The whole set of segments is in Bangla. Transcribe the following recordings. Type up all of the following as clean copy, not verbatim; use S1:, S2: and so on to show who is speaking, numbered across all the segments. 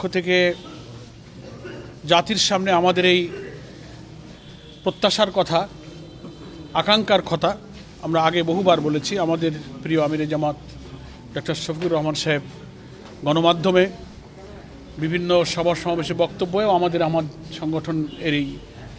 S1: পক্ষ থেকে জাতির সামনে আমাদের এই প্রত্যাশার কথা, আকাঙ্ক্ষার কথা আমরা আগে বহুবার বলেছি। আমাদের প্রিয় আমিরে জামাত ডক্টর শফিকুর রহমান সাহেব গণমাধ্যমে বিভিন্ন সভা সমাবেশে বক্তব্যেও আমার সংগঠনের এই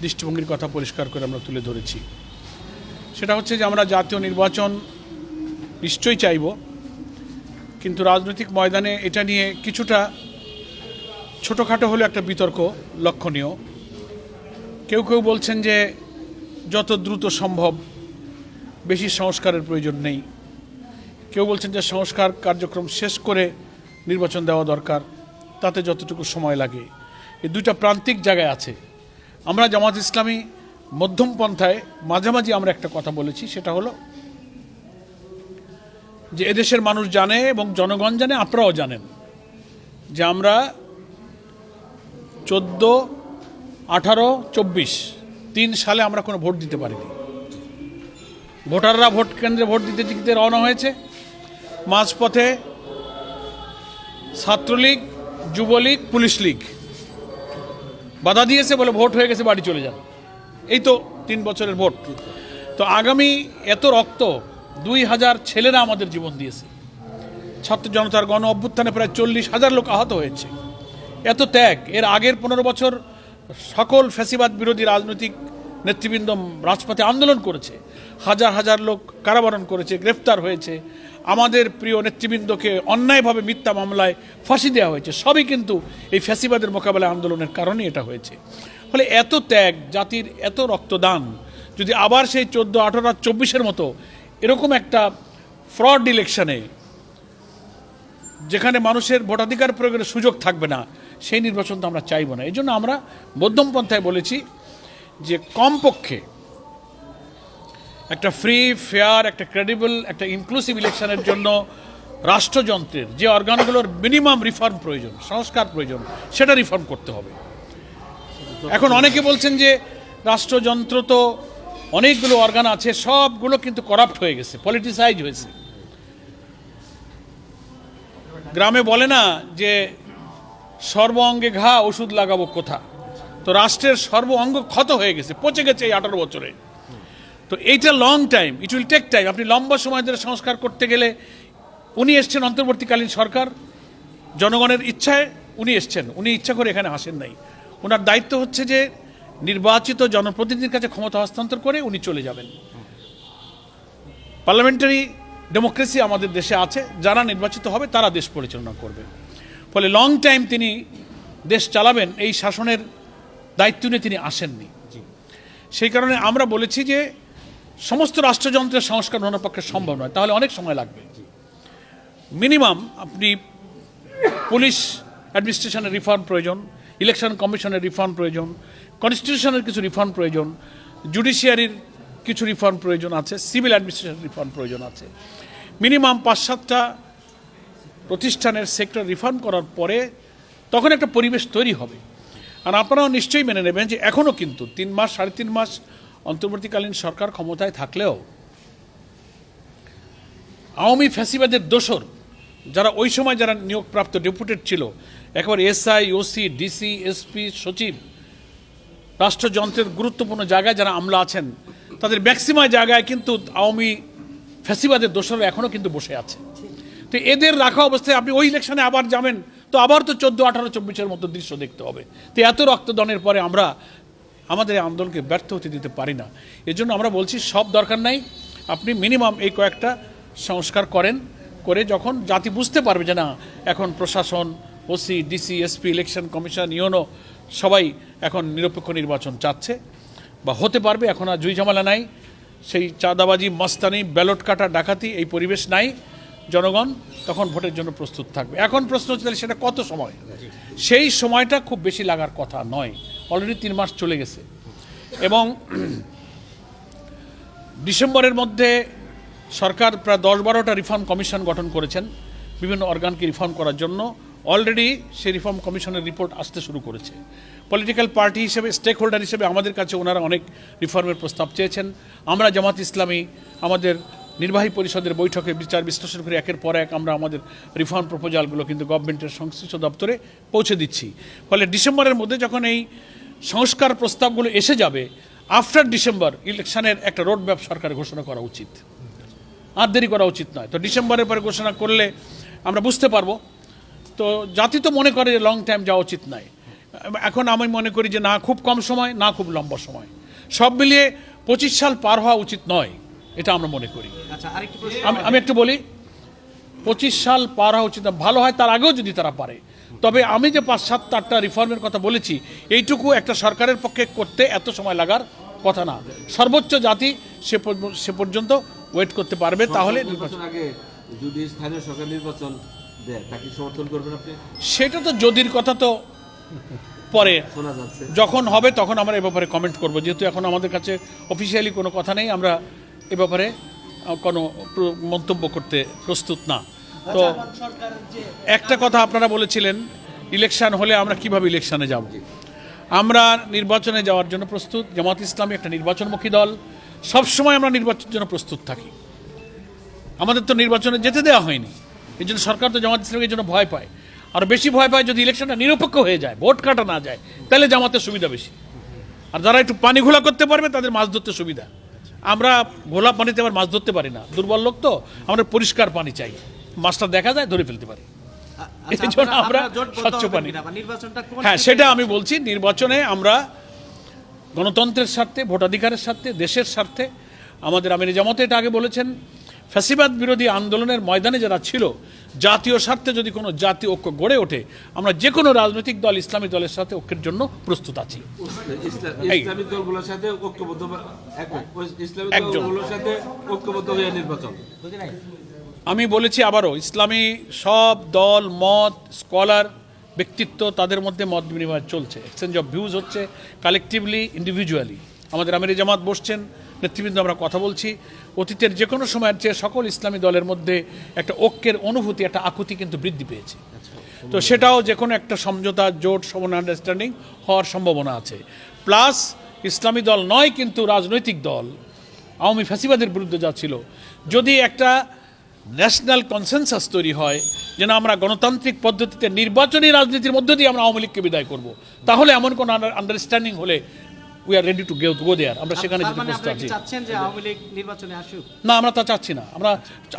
S1: দৃষ্টিভঙ্গির কথা পরিষ্কার করে আমরা তুলে ধরেছি। সেটা হচ্ছে যে আমরা জাতীয় নির্বাচন নিশ্চয়ই চাইব, কিন্তু রাজনৈতিক ময়দানে এটা নিয়ে কিছুটা ছোটোখাটো হলেও একটা বিতর্ক লক্ষণীয়। কেউ কেউ বলছেন যে যত দ্রুত সম্ভব, বেশি সংস্কারের প্রয়োজন নেই। কেউ বলছেন যে সংস্কার কার্যক্রম শেষ করে নির্বাচন দেওয়া দরকার, তাতে যতটুকু সময় লাগে। এই দুইটা প্রান্তিক জায়গায় আছে। আমরা জামাত ইসলামী মধ্যম পন্থায় মাঝামাঝি আমরা একটা কথা বলেছি, সেটা হলো যে এদেশের মানুষ জানে এবং জনগণ জানে, আপনারাও জানেন যে আমরা 14, 18, 24 3 সালে আমরা কোনো ভোট দিতে পারিনি। ভোটাররা ভোট কেন্দ্রে ভোট দিতে রওনা হয়েছে, মাঝপথে ছাত্রলীগ, যুবলীগ, পুলিশ লীগ বাধা দিয়েছে, বলে ভোট হয়ে গেছে, বাড়ি চলে যান। এই তো 3 বছরের ভোট। তো আগামী এত রক্ত, 2000 ছেলেরা আমাদের জীবন দিয়েছে। ছাত্র জনতার গণ অভ্যুত্থানে প্রায় 40,000 লোক আহত হয়েছে। এত ত্যাগ। এর আগের 15 বছর সকল ফ্যাসিবাদ বিরোধী রাজনৈতিক নেতৃবৃন্দ রাজপথে আন্দোলন করেছে, হাজার হাজার লোক কারাবরণ করেছে, গ্রেফতার হয়েছে। আমাদের প্রিয় নেতৃবৃন্দকে অন্যায়ভাবে মিথ্যা মামলায় ফাঁসি দেওয়া হয়েছে। সবই কিন্তু এই ফ্যাসিবাদের মোকাবেলায় আন্দোলনের কারণেই এটা হয়েছে। ফলে এত ত্যাগ, জাতির এত রক্তদান যদি আবার সেই 14, 18 আর 24-এর মতো এরকম একটা ফ্রড ইলেকশনে, যেখানে মানুষের ভোটাধিকার প্রয়োগের সুযোগ থাকবে না, সেই নির্বাচন তো আমরা চাইব না। এই জন্য আমরা মধ্যম পন্থায় বলেছি যে কমপক্ষে একটা ফ্রি, ফেয়ার, একটা ক্রেডিবল, একটা ইনক্লুসিভ ইলেকশনের জন্য রাষ্ট্রযন্ত্রের যে অর্গানগুলোর মিনিমাম রিফর্ম প্রয়োজন, সংস্কার প্রয়োজন, সেটা রিফর্ম করতে হবে। এখন অনেকে বলছেন যে রাষ্ট্রযন্ত্র তো অনেকগুলো অর্গান আছে, সবগুলো কিন্তু করাপ্ট হয়ে গেছে, পলিটিসাইজ হয়েছে। গ্রামে বলে না যে সর্ব অঙ্গে ঘা, ওষুধ লাগাবো কোথা। তো রাষ্ট্রের সর্ব অঙ্গ ক্ষত হয়ে গেছে, পচে গেছে এই 18 বছরে। তো এইটা long time, it will take time. আপনি লম্বা সময় ধরে সংস্কার করতে গেলে, উনি এসছেন অন্তর্বর্তীকালীন সরকার, জনগণের ইচ্ছায় উনি এসছেন, উনি ইচ্ছা করে এখানে আসেন নাই। ওনার দায়িত্ব হচ্ছে যে নির্বাচিত জনপ্রতিনিধির কাছে ক্ষমতা হস্তান্তর করে উনি চলে যাবেন। পার্লামেন্টারি ডেমোক্রেসি আমাদের দেশে আছে, যারা নির্বাচিত হবে তারা দেশ পরিচালনা করবে। ফলে লং টাইম তিনি দেশ চালাবেন, এই শাসনের দায়িত্ব নিয়ে তিনি আসেননি। সেই কারণে আমরা বলেছি যে সমস্ত রাষ্ট্রযন্ত্রের সংস্কার ওনার পক্ষে সম্ভব নয়, তাহলে অনেক সময় লাগবে। মিনিমাম আপনি পুলিশ অ্যাডমিনিস্ট্রেশনের রিফর্ম প্রয়োজন, ইলেকশন কমিশনের রিফর্ম প্রয়োজন, কনস্টিটিউশনের কিছু রিফর্ম প্রয়োজন, জুডিশিয়ারির কিছু রিফর্ম প্রয়োজন আছে, সিভিল অ্যাডমিনিস্ট্রেশন রিফর্ম প্রয়োজন আছে। মিনিমাম 5-7টা প্রতিষ্ঠানের সেক্টর রিফর্ম করার পরে তখন একটা পরিবেশ তৈরি হবে। আর আপনারাও নিশ্চয়ই মেনে নেবেন যে এখনও কিন্তু 3 মাস, 3.5 মাস অন্তর্বর্তীকালীন সরকার ক্ষমতায় থাকলেও আওয়ামী ফ্যাসিবাদের দোসর যারা ওই সময় যারা নিয়োগপ্রাপ্ত ডেপুটেড ছিল, একেবারে এসআই, ওসি, ডিসি, এসপি, সচিব, রাষ্ট্রযন্ত্রের গুরুত্বপূর্ণ জায়গায় যারা আমলা আছেন, তাদের ম্যাক্সিমাম জায়গায় কিন্তু আওয়ামী ফ্যাসিবাদের দোসররা এখনও কিন্তু বসে আছে। তো এদের রাখা অবস্থায় আপনি ওই ইলেকশনে আবার যাবেন, তো আবার তো 14, 18, 24-এর মতো দৃশ্য দেখতে হবে। তো এত রক্তদানের পরে আমরা আমাদের এই আন্দোলনকে ব্যর্থ হতে দিতে পারি না। এজন্য আমরা বলছি সব দরকার নাই, আপনি মিনিমাম এই কয়েকটা সংস্কার করেন, করে যখন জাতি বুঝতে পারবে যে না এখন প্রশাসন, OC, DC, SP, election commission, UNO সবাই এখন নিরপেক্ষ নির্বাচন চাচ্ছে বা হতে পারবে, এখন আর জুই ঝামেলা নাই, সেই চাঁদাবাজি, মস্তানি, ব্যালট কাটা, ডাকাতি, এই পরিবেশ নাই, জনগণ তখন ভোটের জন্য প্রস্তুত থাকবে। এখন প্রশ্ন হচ্ছে তাহলে সেটা কত সময়? সেই সময়টা খুব বেশি লাগার কথা নয়, অলরেডি 3 মাস চলে গেছে। এবং ডিসেম্বরের মধ্যে সরকার প্রায় 10-12টা রিফর্ম কমিশন গঠন করেছেন বিভিন্ন অর্গানকে রিফর্ম করার জন্য। অলরেডি সেই রিফর্ম কমিশনের রিপোর্ট আসতে শুরু করেছে। পলিটিক্যাল পার্টি হিসেবে, স্টেক হোল্ডার হিসেবে আমাদের কাছে ওনারা অনেক রিফর্মের প্রস্তাব চেয়েছেন। আমরা জামাত ইসলামী আমাদের নির্বাহী পরিষদের বৈঠকে বিচার বিশ্লেষণ করে একের পর এক আমরা আমাদের রিফর্ম প্রপোজালগুলো কিন্তু গভর্নমেন্টের সংশ্লিষ্ট দপ্তরে পৌঁছে দিচ্ছি। ফলে ডিসেম্বরের মধ্যে যখন এই সংস্কার প্রস্তাবগুলো এসে যাবে, আফটার ডিসেম্বর ইলেকশনের একটা রোড ম্যাপ সরকার ঘোষণা করা উচিত, আর দেরি করা উচিত নয়। তো ডিসেম্বরের পরে ঘোষণা করলে আমরা বুঝতে পারবো। তো জাতি তো মনে করে যে লং টাইম যাওয়া উচিত নয়, এখন আমি মনে করি যে না খুব কম সময় না খুব লম্বা সময়, সব মিলিয়ে 25 সাল পার হওয়া উচিত নয়, এটা আমরা মনে করি। আমি একটু বলি, 25 সাল পার হওয়া উচিত না, ভালো হয় তার আগেও যদি তারা পারে। তবে আমি যে 5-7-8টা রিফর্মের কথা বলেছি, এইটুকু একটা সরকারের পক্ষে করতে এত সময় লাগার কথা না। সর্বোচ্চ জাতি সে পর্যন্ত ওয়েট করতে পারবে। তাহলে
S2: আগে যদি স্থানীয় সরকার নির্বাচন দেয় তাকে সমর্থন করবেন আপনি?
S1: সেটা তো যদির কথা তো পরে
S2: শোনা যাচ্ছে,
S1: যখন হবে তখন আমরা এ ব্যাপারে কমেন্ট করব। যেহেতু এখন আমাদের কাছে অফিসিয়ালি কোনো কথা নেই, আমরা এ ব্যাপারে কোনো মন্তব্য করতে প্রস্তুত না। তো একটা কথা আপনারা বলেছিলেন, ইলেকশন হলে আমরা কিভাবে ইলেকশনে যাব। আমরা নির্বাচনে যাওয়ার জন্য প্রস্তুত। জামাত ইসলামী একটা নির্বাচনমুখী দল, সবসময় আমরা নির্বাচনের জন্য প্রস্তুত থাকি। আমাদের তো নির্বাচনে যেতে দেওয়া হয়নি, এই জন্য সরকার তো জামাত ইসলামের জন্য ভয় পায়। আর বেশি ভয় পায় যদি ইলেকশনটা নিরপেক্ষ হয়ে যায়, ভোট কাটা না যায়, তাহলে জামাতের সুবিধা বেশি। আর যারা একটু পানি ঘোলা করতে পারবে তাদের মাছ ধরতে সুবিধা। আমরা ঘোলা পানিতে আবার মাছ ধরতে পারি না, দুর্বল লোক তো। আমরা পরিষ্কার পানি চাই, মাছটা দেখা যায় ধরে ফেলতে পারি, এই জন্য আমরা স্বচ্ছ পানি। হ্যাঁ, সেটা আমি বলছি, নির্বাচনে আমরা গণতন্ত্রের স্বার্থে, ভোটাধিকারের স্বার্থে, দেশের স্বার্থে, আমাদের আমির জামাতে এটা আগে বলেছেন, ফ্যাসিবাদ বিরোধী আন্দোলনের ময়দানে যারা ছিল, জাতীয় স্বার্থে যদি কোনো জাতীয় ঐক্য গড়ে ওঠে, আমরা যে কোনো রাজনৈতিক দল ইসলামী দলের সাথে ঐক্যের জন্য প্রস্তুত আছি।
S2: ইসলামী দলগুলোর সাথে ঐক্যবদ্ধ, ইসলামী দলগুলোর সাথে ঐক্যবদ্ধ হয়ে নির্বাচন।
S1: আমি বলেছি আবারও, ইসলামী সব দল, মত, স্কলার, ব্যক্তিত্ব, তাদের মধ্যে মত বিনিময় চলছে, এক্সচেঞ্জ অফ ভিউজ হচ্ছে, কালেকটিভলি, ইন্ডিভিজুয়ালি। আমাদের আমির জামাত বসছেন, নেতৃবৃন্দ আমরা কথা বলছি। অতীতের যে কোনো সময়ের চেয়ে সকল ইসলামী দলের মধ্যে একটা ঐক্যের অনুভূতি, একটা আকুতি কিন্তু বৃদ্ধি পেয়েছে। তো সেটাও যে কোনো একটা সমঝোতা, জোট, সমান আন্ডারস্ট্যান্ডিং হওয়ার সম্ভাবনা আছে। প্লাস ইসলামী দল নয় কিন্তু রাজনৈতিক দল, আওয়ামী ফ্যাসিবাদের বিরুদ্ধে যা ছিল, যদি একটা ন্যাশনাল কনসেনসাস তৈরি হয় যেন আমরা গণতান্ত্রিক পদ্ধতিতে নির্বাচনী রাজনীতির মধ্য দিয়ে আমরা আওয়ামী লীগকে বিদায় করব, তাহলে এমন কোন আন্ডারস্ট্যান্ডিং হলে we are ready to go there, আমরা সেখানে যেতে প্রস্তুত আছি। না, আমরা তা চাচ্ছি না।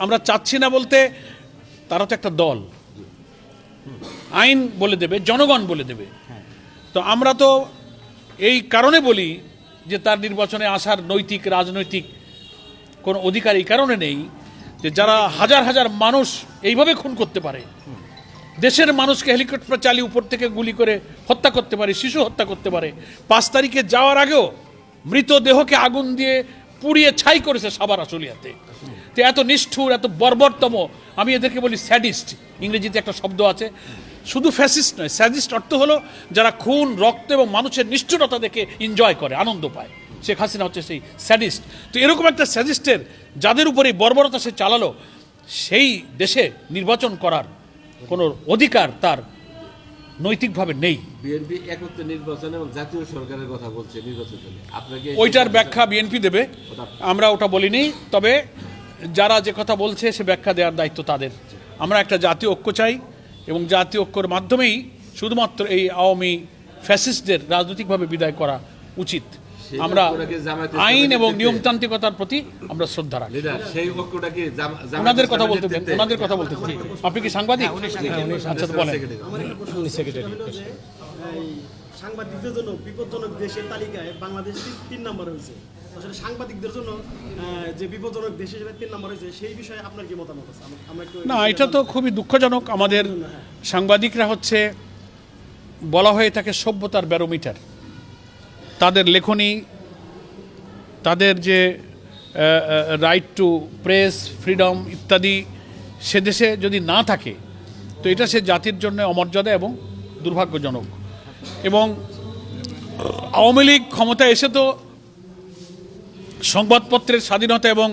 S1: আমরা চাচ্ছি না বলতে, তারা তো একটা দল, আইন বলে দেবে, জনগণ বলে দেবে। তো আমরা তো এই কারণে বলি যে তার নির্বাচনে আসার নৈতিক, রাজনৈতিক কোনো অধিকার এই কারণে নেই যে যারা হাজার হাজার মানুষ এইভাবে খুন করতে পারে, দেশের মানুষকে হেলিকপ্টার চালিয়ে উপর থেকে গুলি করে হত্যা করতে পারে, শিশু হত্যা করতে পারে, 5 তারিখে যাওয়ার আগেও মৃতদেহকে আগুন দিয়ে পুড়িয়ে ছাই করেছে সাভার আশুলিয়াতে। তো এত নিষ্ঠুর, এত বর্বরতম, আমি এদেরকে বলি স্যাডিস্ট। ইংরেজিতে একটা শব্দ আছে, শুধু ফ্যাসিস্ট নয়, স্যাডিস্ট অর্থ হলো যারা খুন, রক্ত এবং মানুষের নিষ্ঠুরতা দেখে এনজয় করে, আনন্দ পায়। শেখ হাসিনা হচ্ছে সেই স্যাডিস্ট। তো এরকম একটা স্যাডিস্টের যাদের উপরে বর্বরতা সে চালালো, সেই দেশে নির্বাচন করার কোনো অধিকার তার নৈতিকভাবে নেই।
S2: বিএনপি একত্রে নির্বাচন এবং জাতীয় সরকারের কথা বলছে নির্বাচনে, আপনাকে
S1: ওইটার ব্যাখ্যা বিএনপি দেবে, আমরা ওটা বলিনি। তবে যারা যে কথা বলছে সে ব্যাখ্যা দেওয়ার দায়িত্ব তাদের। আমরা একটা জাতীয় ঐক্য চাই এবং জাতীয় ঐক্যর মাধ্যমেই শুধুমাত্র এই আওয়ামী ফ্যাসিস্টদের রাজনৈতিকভাবে বিদায় করা উচিত। আমরা আইন এবং নিয়মতান্ত্রিকতার প্রতি আমরা শ্রদ্ধা রাখি। ওনাদের কথা বলতে দেন, ওনাদের কথা বলতে দেন। আপনি কি সাংবাদিক? আচ্ছা, বলেন।
S3: সাংবাদিকদের জন্য বিপজ্জনক দেশের তালিকায় বাংলাদেশ 3 নম্বর হয়েছে। আসলে সাংবাদিকদের জন্য যে বিপজ্জনক দেশ হিসেবে 3 নম্বর হয়েছে, সেই বিষয়ে আপনার কি মতামত আছে?
S1: না, এটা তো খুবই দুঃখজনক। আমাদের সাংবাদিকরা হচ্ছে, বলা হয়ে থাকে সভ্যতার ব্যারোমিটার। তাদের লেখনী, তাদের যে রাইট টু প্রেস, ফ্রিডম ইত্যাদি সে দেশে যদি না থাকে, তো এটা সে জাতির জন্য অমর্যাদা এবং দুর্ভাগ্যজনক। এবং আওয়ামী লীগ ক্ষমতায় এসে তো সংবাদপত্রের স্বাধীনতা এবং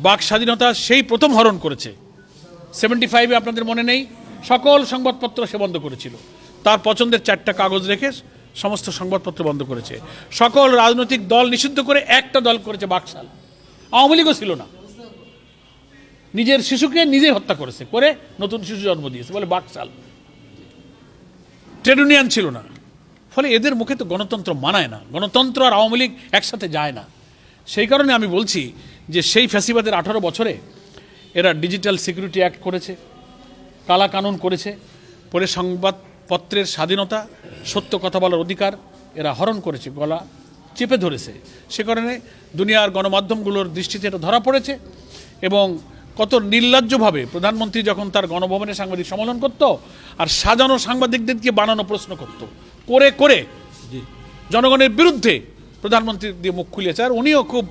S1: বাক স্বাধীনতা সেই প্রথম হরণ করেছে। 75-এ আপনাদের মনে নেই, সকল সংবাদপত্র সে বন্ধ করেছিল। তার পছন্দের 4টা কাগজ রেখে সমস্ত সংবাদপত্র বন্ধ করেছে। সকল রাজনৈতিক দল নিষিদ্ধ করে একটা দল করেছে বাকশাল। আওয়ামী লীগও ছিল না, নিজের শিশুকে নিজে হত্যা করেছে, করে নতুন শিশু জন্ম দিয়েছে বলে বাকশাল। ট্রেড ইউনিয়ন ছিল না, ফলে এদের মুখে তো গণতন্ত্র মানায় না, গণতন্ত্র আর আওয়ামী লীগ একসাথে যায় না। সেই কারণে আমি বলছি যে সেই ফ্যাসিবাদের 18 বছরে এরা ডিজিটাল সিকিউরিটি অ্যাক্ট করেছে, কালা কানুন করেছে, পরে সংবাদপত্রের স্বাধীনতা, সত্য কথা বলার অধিকার এরা হরণ করেছে, গলা চেপে ধরেছে। সে কারণে দুনিয়ার গণমাধ্যমগুলোর দৃষ্টিতে এটা ধরা পড়েছে। এবং কত নির্লজ্জভাবে প্রধানমন্ত্রী যখন তার গণভবনে সাংবাদিক সম্মেলন করত আর সাজানো সাংবাদিকদেরকে বানানো প্রশ্ন করত, করে করে জনগণের বিরুদ্ধে প্রধানমন্ত্রী দিয়ে মুখ খুলিয়েছে, আর উনিও খুব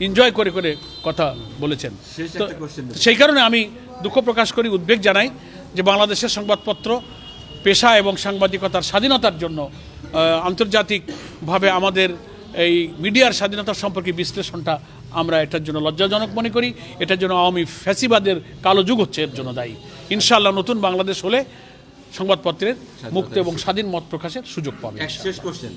S1: এনজয় করে করে কথা বলেছেন। তো সেই কারণে আমি দুঃখ প্রকাশ করি, উদ্বেগ জানাই যে বাংলাদেশের সংবাদপত্র পেশা এবং সাংবাদিকতার স্বাধীনতার জন্য আন্তর্জাতিকভাবে আমাদের এই মিডিয়ার স্বাধীনতা সম্পর্কে বিশ্লেষণটা আমরা এটার জন্য লজ্জাজনক মনে করি। এটার জন্য আওয়ামী ফ্যাসিবাদের কালো যুগ হচ্ছে এর জন্য দায়ী। ইনশাআল্লাহ নতুন বাংলাদেশ হলে সংবাদপত্রের মুক্ত এবং স্বাধীন মত প্রকাশের সুযোগ পাবে।
S2: শেষ কোশ্চেন।